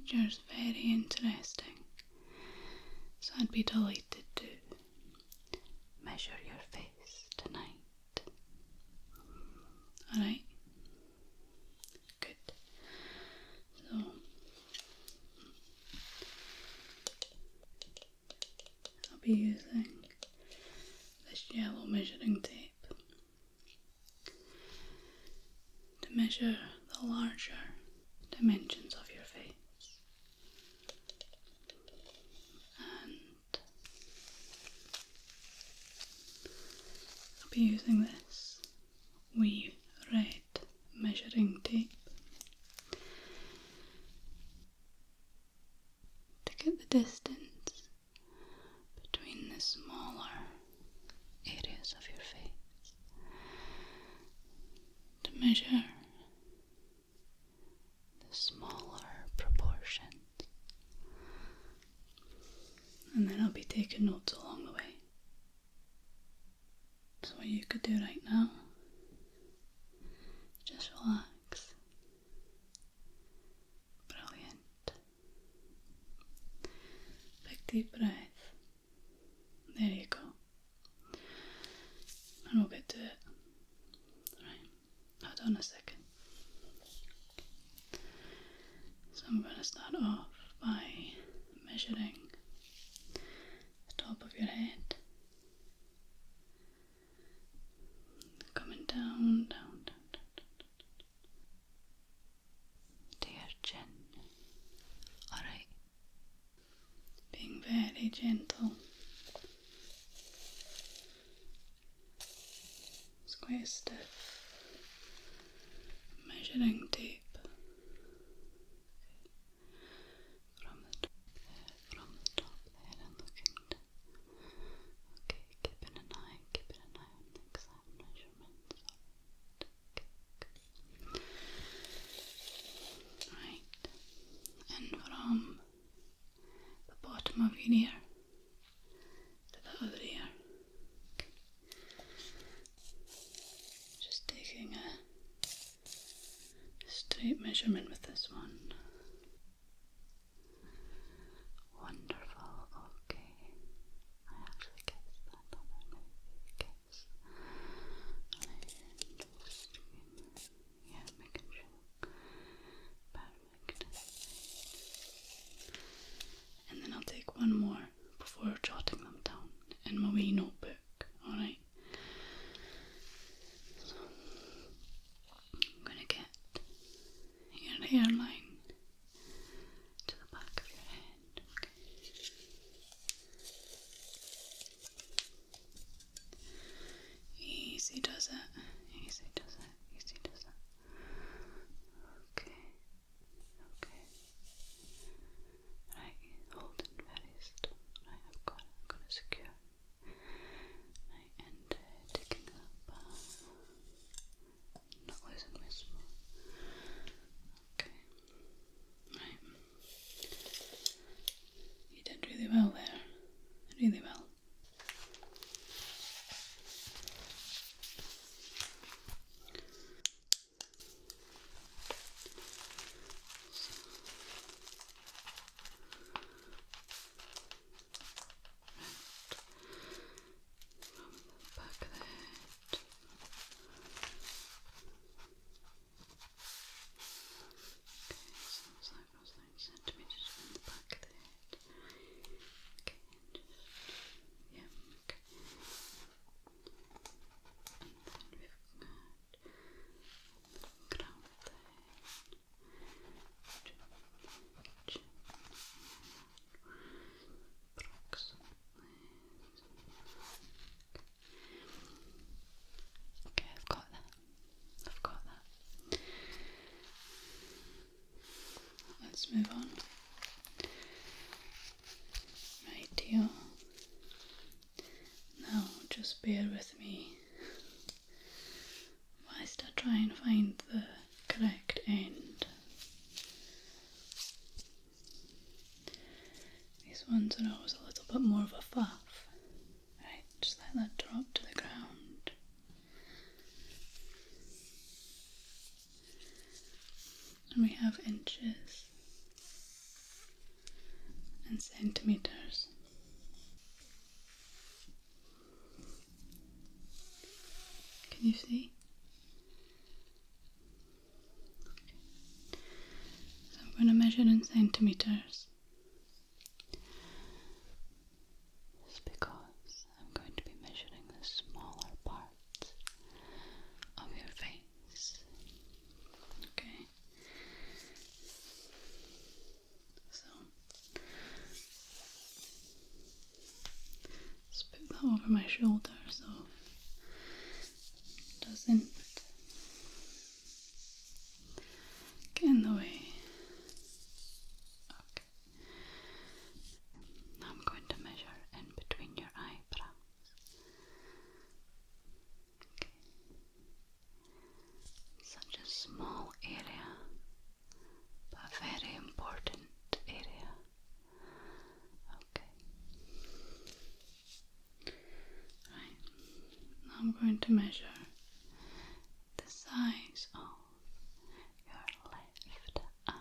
picture's very interesting, so I'd be delighted to measure your face tonight. Alright? Good. So, I'll be using this yellow measuring tape to measure the larger dimensions of your face. And I'll be using this wee red measuring tape to get the distance between the smaller areas of your face, to measure the smaller proportions, and then I'll be taking notes along the way. So what you could do right now, just relax. Brilliant. Big deep breath. There you go. And we'll get to it. Right, hold on a second. So I'm going to start off by measuring the top of your head. Coming down, down, down, down, down, to your chin. Alright. Being very gentle. It's quite a stiff measuring tape. From the top there and looking down. Okay, keeping an eye on the exact measurements of it. Okay, good. Right, and from the bottom of your ear to the other ear. Okay. Just taking a straight measurement with this one. Wonderful, okay. I actually guessed that on a movie guess. Yeah, making sure. Perfect. And then I'll take one more before jotting them down in my wee notebook, alright? So, I'm going to get your hairline to the back of your head, okay? Easy does it, easy does it, easy does it. Okay, okay. Right, holding very still. Right, I've got it, I'm going to secure. Right, and taking it up. Not losing my spot. Okay, right. You did really well there, really well. Back of the head. Okay, so it's like those 9 centimeters from the back of the head. Okay, and just, yeah, okay. And then we've got the crown of the head. Chin. Approximately. Okay, I've got that. I've got that. Let's move on. Right, deal. Now, just bear with me whilst I try and find the correct end. These ones are always a little bit more of a faff. Right, just let that drop to the ground. And we have inches. and centimeters. Can you see? So I'm going to measure in centimeters. It's because I'm going to be measuring the smaller parts of your face. Okay. So let's put that over my shoulder so it doesn't get in the way. Okay. Now I'm going to measure in between your eyebrows. Okay. Such a small area, but a very important area. Okay. Right. Now I'm going to measure the size of your left eye.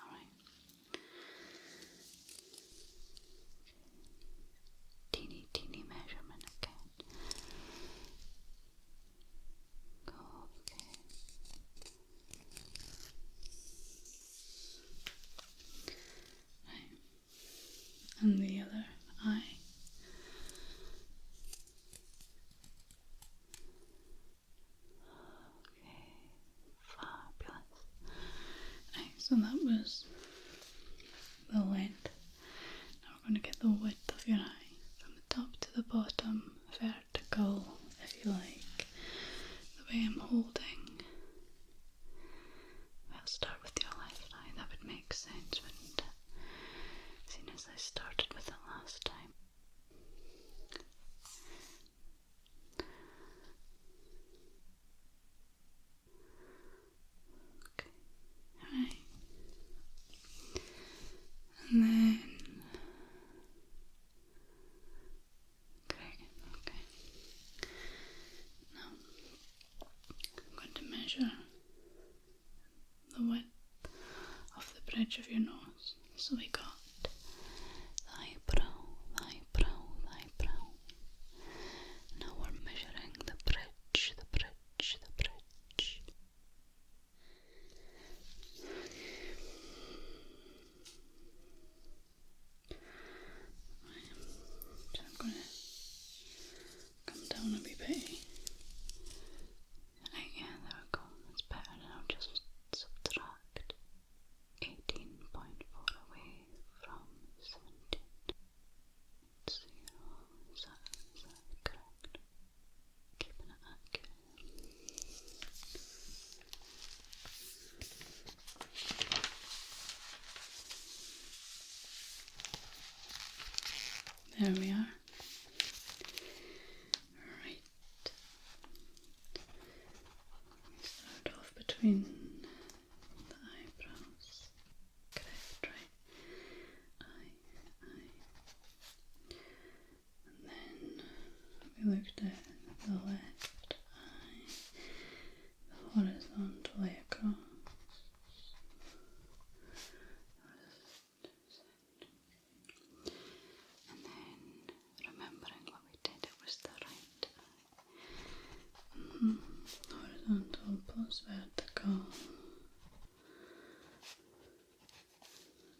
Alright. Teeny measurement again. Okay. Right. And the other eye. Okay. Fabulous. Right, so that was the length. Now we're going to get the width of your eye from the top to the bottom, vertical if you like, the way I'm holding. I'll start with your left eye, that would make sense, wouldn't it? Seeing as I started with it last time. Okay, right. And then great, okay. Now I'm going to measure the width of the bridge of your nose. So we got the eyebrow. Now we're measuring the bridge. So I'm going to come down a wee bit. Right, yeah, there we go. That's better. Now just subtract 18.4 away from 17. 0. Is that correct? Keeping it accurate. There we are. Right. Start off between the eyebrows. Correct, right? Eye. And then we looked at the left eye, horizontally across. And then, remembering what we did, it was the right eye. Horizontal plus vertical.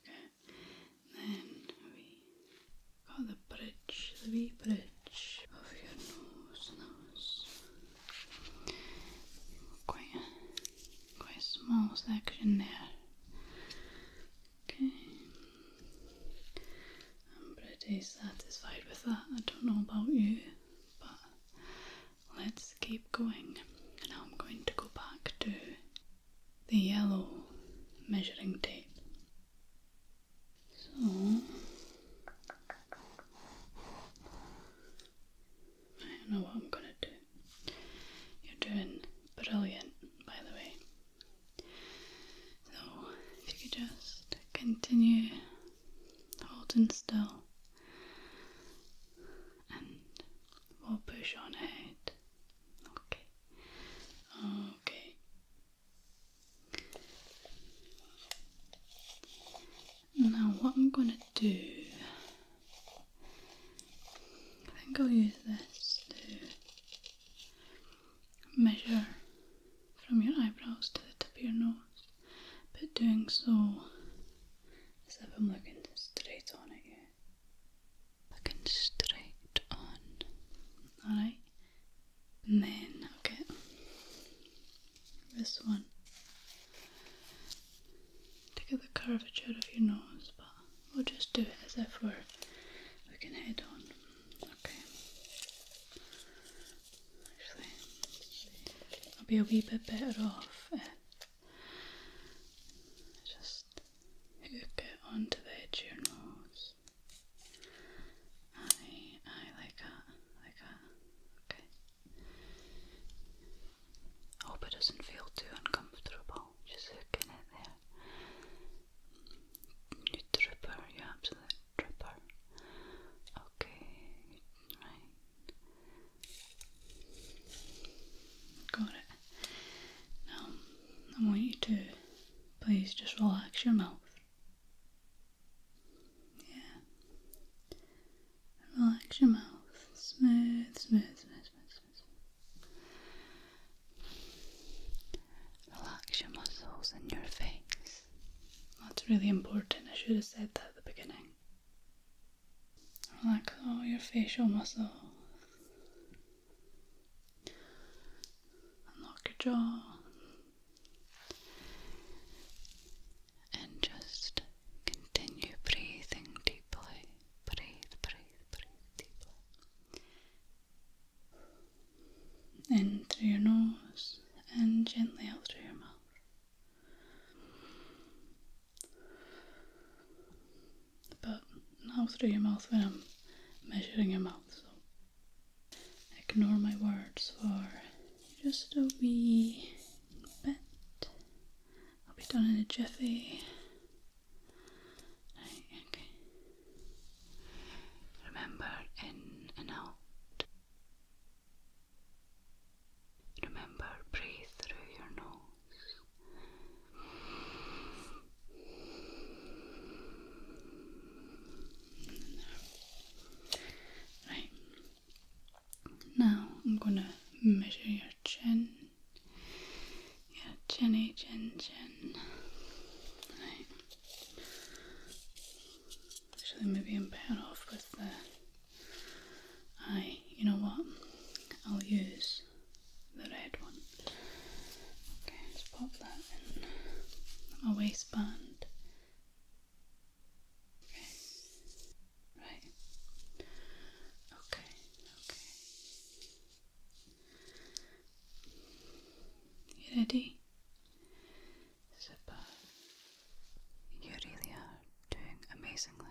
Okay. Then we got the bridge, the wee bridge of your nose. And that was quite a small section there. Okay. I'm pretty satisfied with that. I don't know about you, but let's keep going. Now I'm going to go back to the yellow measuring tape. So I know what I'm going to do. You're doing brilliant, by the way. So if you could just continue holding still and we'll push on ahead. Okay. Now what I'm going to across to the tip of your nose, but doing so as if I'm looking straight on at you. Looking straight on. Alright. And then I'll get this one to get the curvature of your nose, but we'll just do it as if we're looking head on. Okay. Actually, I'll be a wee bit better off if just hook it onto the edge of your nose. Aye, like that, okay. Hope it doesn't feel too uncomfortable, just hooking it there. You trooper, you absolute trooper. Okay, right. Got it. Now, I want you to please just relax your mouth. Yeah. Relax your mouth. Smooth, smooth, smooth, smooth, smooth. Relax your muscles in your face. That's really important. I should have said that at the beginning. Relax all your facial muscles. Unlock your jaw. And just continue breathing deeply. Breathe, breathe, breathe deeply. In through your nose and gently out through your mouth. But not through your mouth when I'm measuring your mouth, so ignore my words for just a wee bit. I'll be done in a jiffy. Right, okay. Remember, in and out. Remember, breathe through your nose. Right. Now I'm gonna measure your chin. Your chinny chin chin. Right. Actually, maybe I'm better off with the eye. You know what? I'll use the red one. Okay, let's pop that in my waistband. Okay. Right. Okay. You ready? Super. You really are doing amazingly.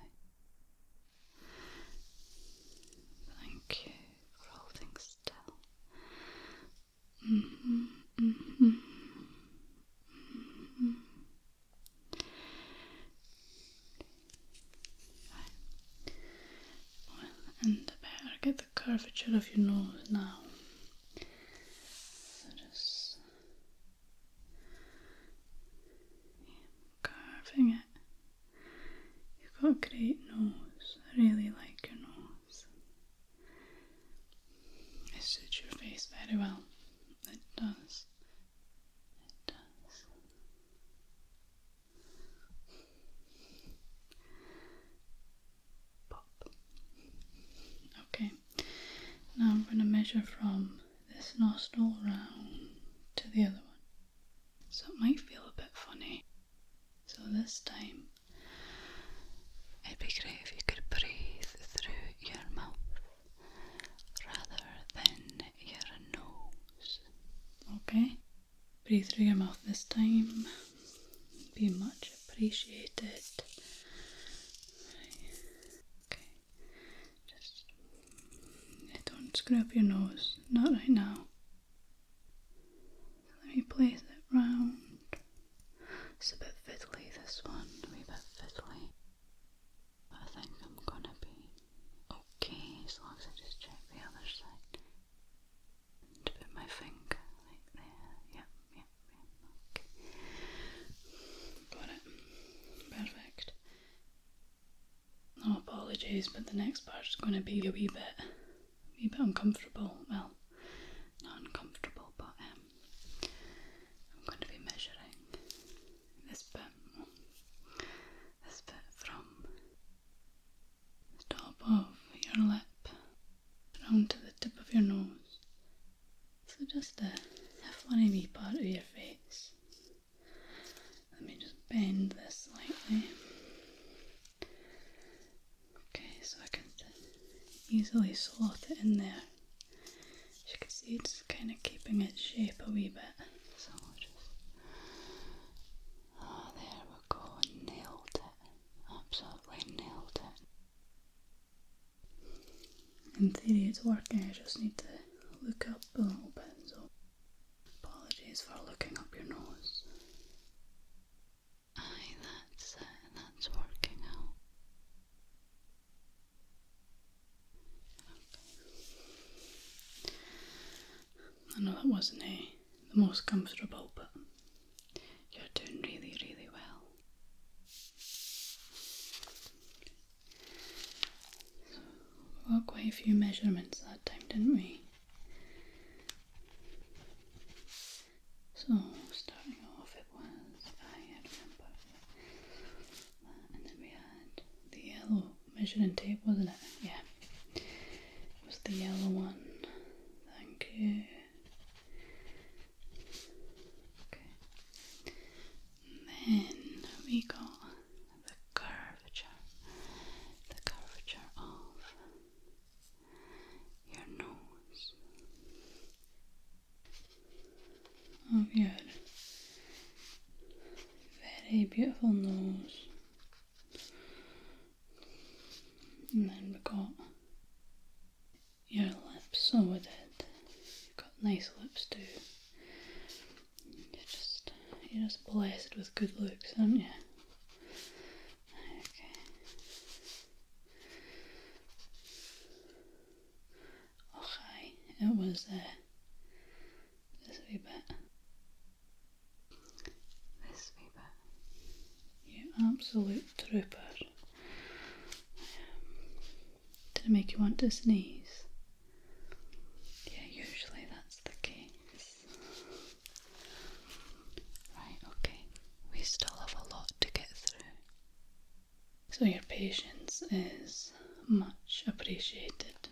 Thank you for holding still. And better get the curvature of your nose now. So just curving it. You've got a great nose. I really like your nose. It suits your face very well. It does. It does. Pop. Okay. Now I'm going to measure from this nostril round to the other one. So it might feel a bit funny. So this time, it'd be great if you could breathe through your mouth rather than your nose. Okay? Breathe through your mouth this time. Be much appreciated. Okay. Just don't screw up your nose. Not right now. Let me place it round. It's a bit fiddly, this one. A wee bit fiddly. But I think I'm gonna be okay as long as I just check the other side. And put my finger like there. Yep. Okay. Got it. Perfect. No apologies, but the next part's gonna be a wee bit uncomfortable. Well, not uncomfortable, but I'm going to be easily slot it in there. As you can see, it's kind of keeping its shape a wee bit. So we'll just... Oh, there we go. Nailed it. Absolutely nailed it. In theory it's working, I just need to look up a little bit, so apologies for looking up your nose. Aye, that's it, that's working out. I know that wasn't the most comfortable, but you're doing really, really well. So we got quite a few measurements that time, didn't we? So starting off it was, I remember that, and then we had the yellow measuring tape, wasn't it? Yeah, it was the yellow one. Thank you. Okay. And then we got the curvature of your nose. Of your very beautiful nose. And then we got your lips, so we did. You've got nice lips too. You're just blessed with good looks, aren't you? Okay. Oh hi, it was this wee bit. This wee bit. You absolute trooper. Did it make you want to sneeze? Yeah, usually that's the case. Right, okay. We still have a lot to get through. So your patience is much appreciated.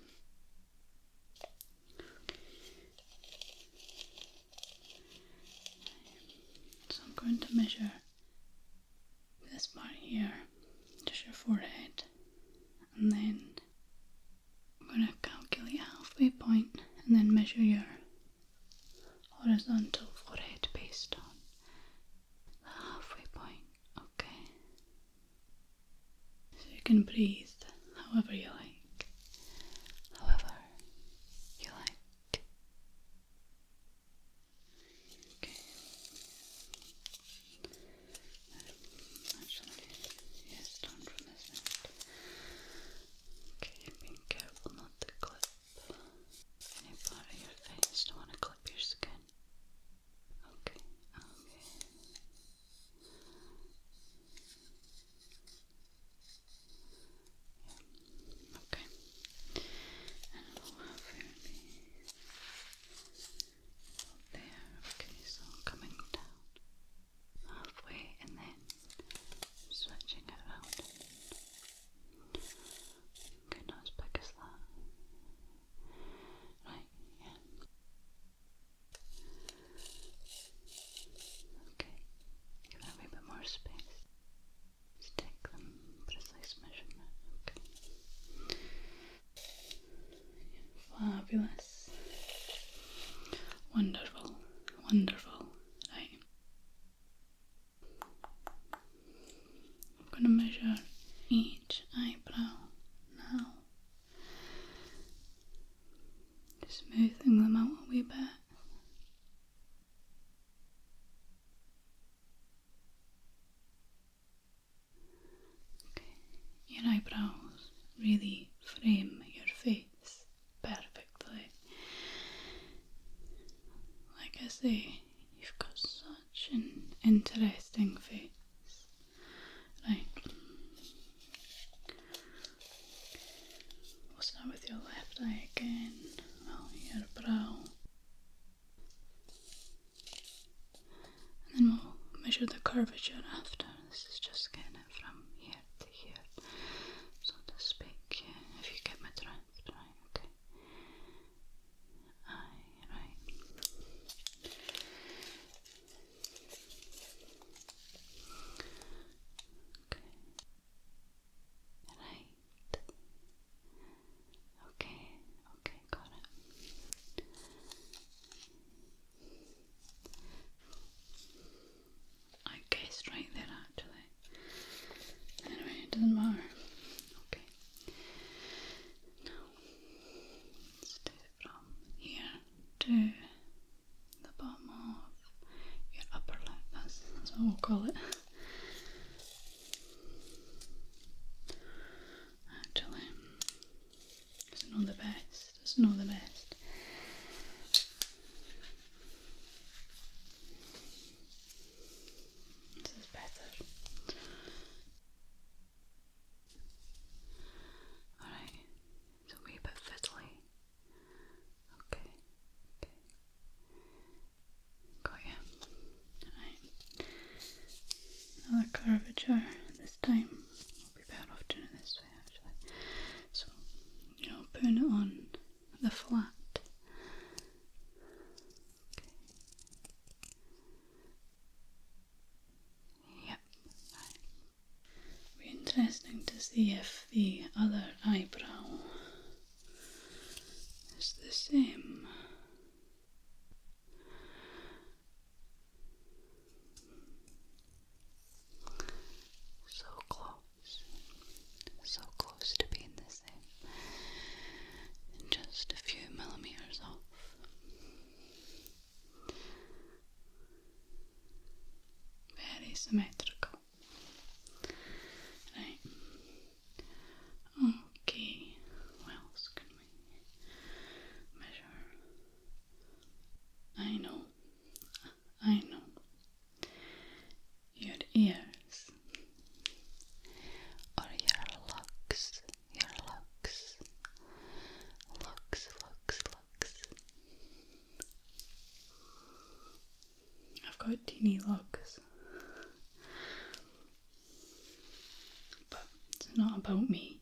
So I'm going to measure this part here, just your forehead, and then I'm going to calculate a halfway point and then measure your horizontal forehead based on the halfway point. Okay. So you can breathe however you like. However you like. Okay. Actually, yes, done from this end. Okay, being careful not to clip any part of your face. Don't want to clip your skin. Okay, okay. Okay. And it'll have here there. Okay, so coming down halfway and then switching it around. Okay, not as big as that. Right, yeah. Okay, give it a wee bit more space. Just take the precise measurement. Okay. Fabulous. Wonderful, wonderful. Right. I'm going to measure each eyebrow now. Smoothing them out a wee bit. Okay. Your eyebrows really frame your face perfectly. Like I say, you've got such an interesting face. Right. We'll start with your left eye again. Well, your brow. And then we'll measure the curvature after. This is just getting it from here to here, so to speak. Yeah, if you get my drift, right? Okay. Aye, right. Okay. Right. Okay. what we'll call it. Actually, it's not the best. It's not the best. This is better. Alright, it's a wee bit fiddly. Okay. Got you. Right. Another curvature this time. I'll be better off doing it this way actually. So, putting it on the flat. Okay. Yep. Right. It'll be interesting to see if the other eyebrow is the same. So close to being the same, just a few millimeters off. Very symmetrical. Right. Okay, what else can we measure? I know. Your ears. Or your looks. I've got teeny looks. But it's not about me.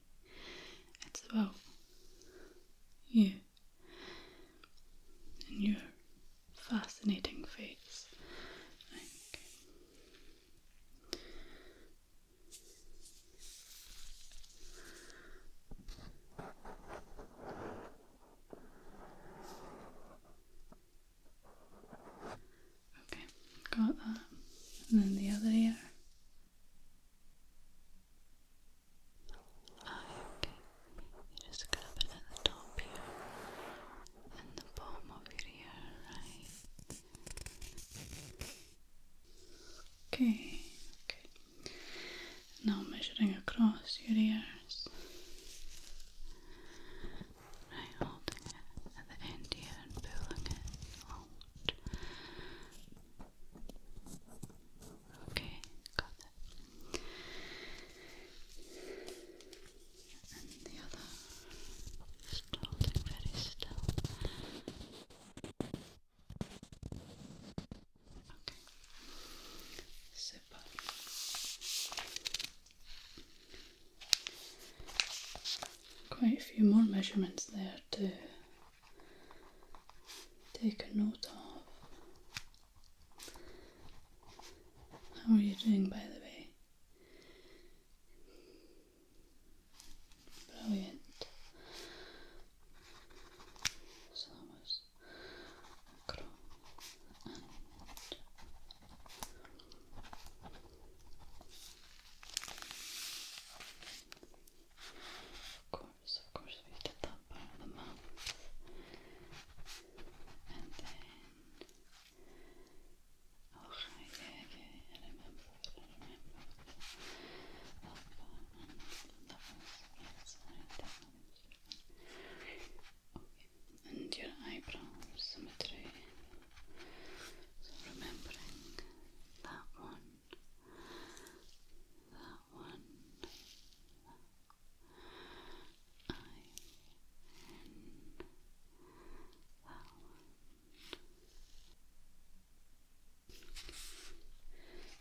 It's about you and your fascinating face. Okay, got that. And then the other ear. Okay. You just grab it at the top here and the bottom of your ear, right? Okay. Now measuring across your ears. Right, holding it at the end here and pulling it out. Okay, got it. And the other, just holding very still. Okay, super. Quite a few more measurements there to take a note of. How are you doing, by the way? Brilliant. So that was across and of course we did that part of the mouth. And then I remember. That was yes, okay. And your eyebrow symmetry. So remembering that one,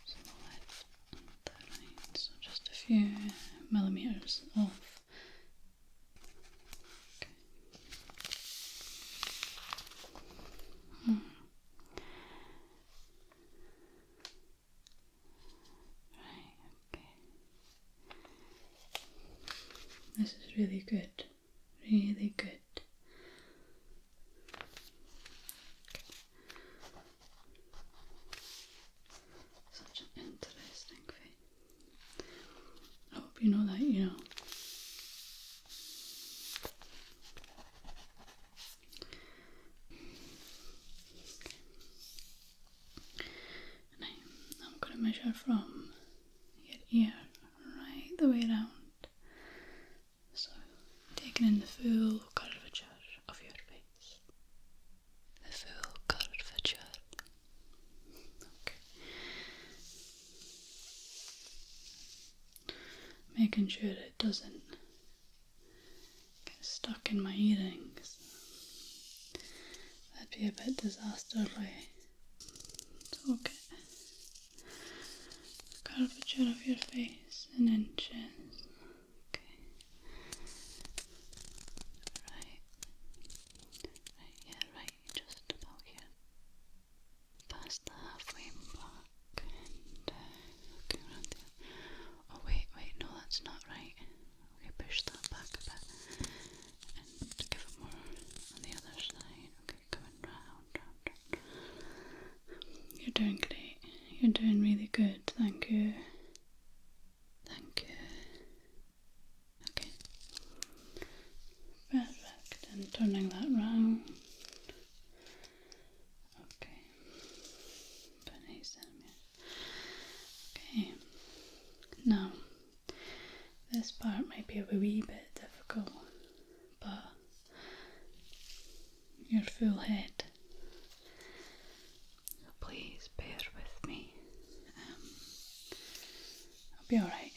so the left and the right, so just a few millimeters off. Okay. Right, okay. This is really good. Really good. Such an interesting thing. I hope you know that, you know. Now, I'm going to measure from your ear right the way around. So, taking in the full curvature of your face. The full curvature. Okay. Making sure it doesn't get stuck in my earrings. That'd be a bit disasterly. Okay. Curvature of your face in inches. Okay. Right. Right, just about here. Past the halfway mark and looking around there. Oh wait, no, that's not right. Okay, push that back a bit and give it more on the other side. Okay, coming round. You're doing great. You're doing really good. Thank you. Okay. Perfect. And turning that round. Okay. Okay. Now, this part might be a wee bit difficult, but your full head. So please bear with me. I'll be alright.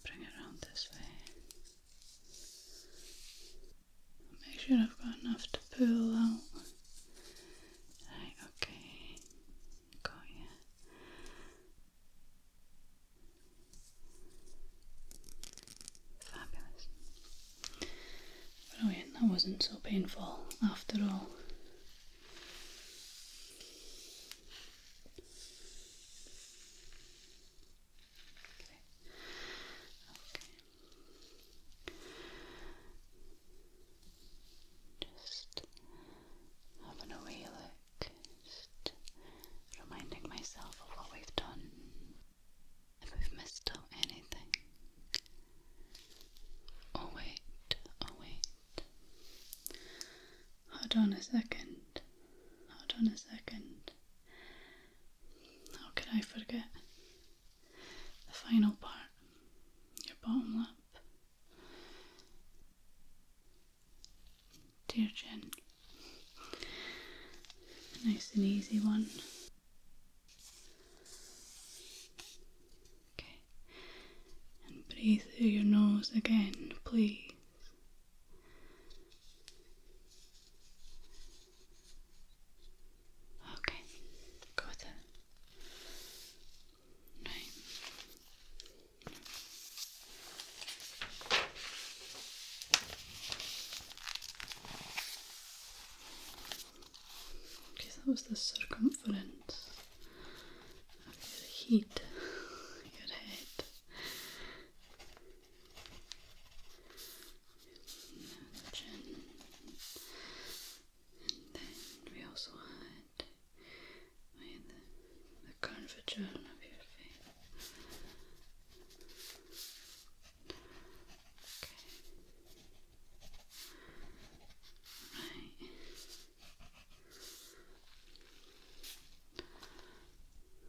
Bring it around this way. Make sure I've got enough to pull out. Right, okay. Got you. Fabulous. Brilliant, that wasn't so painful after all. Just having a wee look, just reminding myself of what we've done, if we've missed out anything. Oh wait. Hold on a second. How could I forget? The final part, your bottom lip, to your chin. Nice and easy one. Okay. And breathe through your nose again, please. Okay. Got it. Right. Okay, so that was the circumference of your head, your head. The chin. And then we also had the curvature of your face. Okay. Right.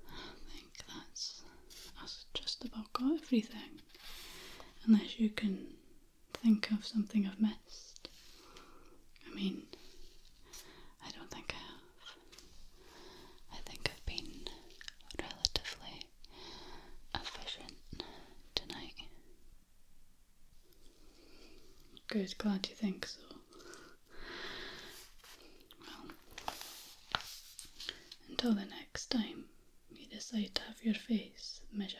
I think that's just about got everything. Unless you can think of something I've missed. I mean, I don't think I have. I think I've been relatively efficient tonight. Good, glad you think so. Well, until the next time you decide to have your face measured.